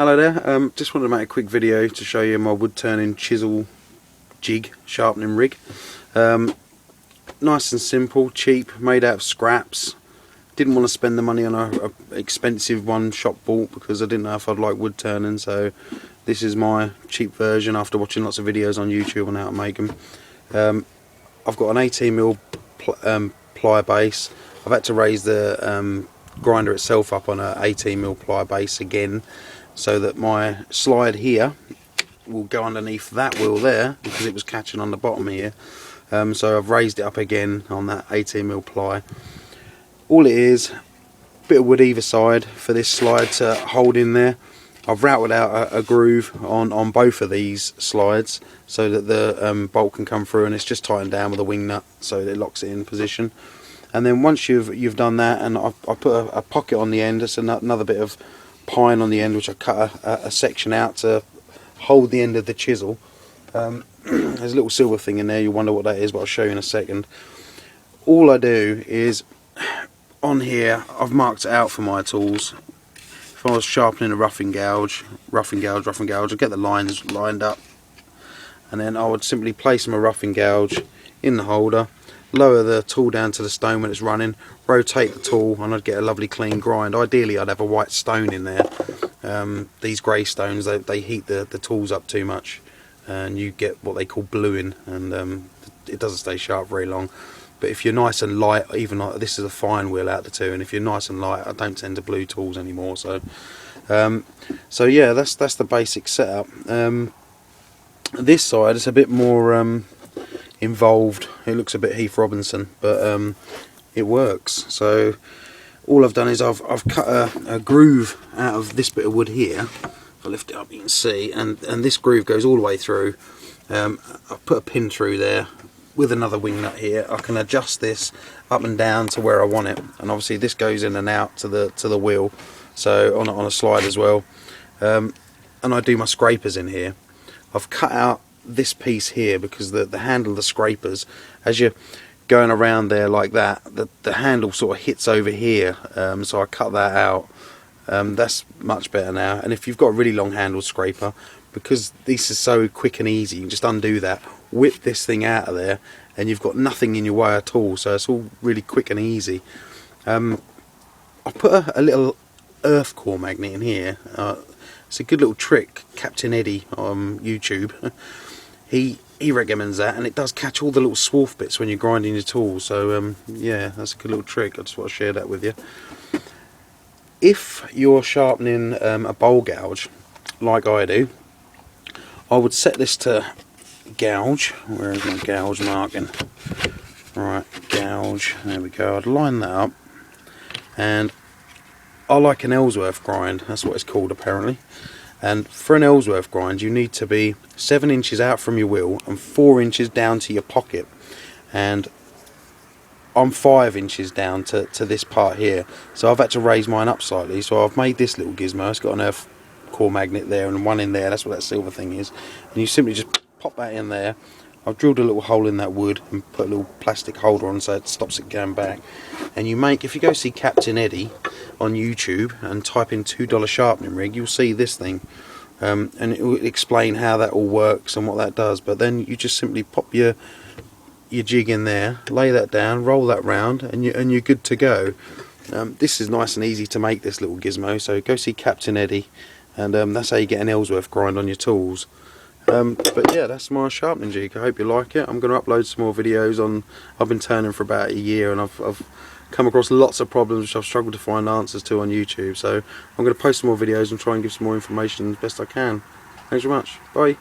Hello there, just wanted to make a quick video to show you my wood turning chisel jig sharpening rig. Nice and simple, cheap, made out of scraps. Didn't want to spend the money on a expensive one shop bought because I didn't know if I'd like wood turning, so this is my cheap version after watching lots of videos on YouTube on how to make them. I've got an 18mm ply base. I've had to raise the grinder itself up on a 18mm ply base again, so that my slide here will go underneath that wheel there because it was catching on the bottom here. So I've raised it up again on that 18mm ply. All it is, a bit of wood either side for this slide to hold in there. I've routed out a groove on both of these slides so that the bolt can come through, and it's just tightened down with a wing nut so that it locks it in position. And then once you've done that, and I put a pocket on the end, it's another bit of pine on the end which I cut a section out to hold the end of the chisel. There's a little silver thing in there, you wonder what that is, but I'll show you in a second. All I do is, on here I've marked it out for my tools. If I was sharpening a roughing gouge, I'd get the lines lined up, and then I would simply place my roughing gouge in the holder, lower the tool down to the stone when it's running, rotate the tool, and I'd get a lovely clean grind. Ideally I'd have a white stone in there. These grey stones, they heat the tools up too much and you get what they call bluing, and it doesn't stay sharp very long. But if you're nice and light, even like this is a fine wheel out of the two, and if you're nice and light, I don't tend to blue tools anymore. So yeah, that's the basic setup. This side is a bit more involved. It looks a bit Heath Robinson, but it works. So all I've done is I've cut a groove out of this bit of wood here. If I lift it up you can see, and this groove goes all the way through. I've put a pin through there with another wing nut here. I can adjust this up and down to where I want it, and obviously this goes in and out to the wheel, so on a slide as well. And I do my scrapers in here. I've cut out this piece here because the handle of the scrapers, as you're going around there like that, the handle sort of hits over here, so I cut that out. That's much better now. And if you've got a really long handled scraper, because this is so quick and easy, you can just undo that, whip this thing out of there, and you've got nothing in your way at all, so it's all really quick and easy. I put a little earth core magnet in here. It's a good little trick. Captain Eddie on YouTube, he recommends that, and it does catch all the little swarf bits when you're grinding your tools. So yeah, that's a good little trick. I just want to share that with you. If you're sharpening a bowl gouge like I do, I would set this to gouge. Where is my gouge marking? Right, gouge, there we go. I'd line that up, and I like an Ellsworth grind, that's what it's called apparently. And for an Ellsworth grind you need to be 7 inches out from your wheel and 4 inches down to your pocket, and I'm 5 inches down to this part here, so I've had to raise mine up slightly. So I've made this little gizmo. It's got an earth core magnet there and one in there, that's what that silver thing is, and you simply just pop that in there. I've drilled a little hole in that wood and put a little plastic holder on so it stops it going back. And you make, if you go see Captain Eddie on YouTube and type in $2 sharpening rig, you'll see this thing, and it will explain how that all works and what that does. But then you just simply pop your jig in there, lay that down, roll that round, and you're good to go. This is nice and easy to make, this little gizmo, so go see Captain Eddie, and that's how you get an Ellsworth grind on your tools. But yeah, that's my sharpening jig. I hope you like it. I'm going to upload some more videos on. I've been turning for about a year, and I've come across lots of problems which I've struggled to find answers to on YouTube, so I'm going to post some more videos and try and give some more information as best I can. Thanks very much. Bye.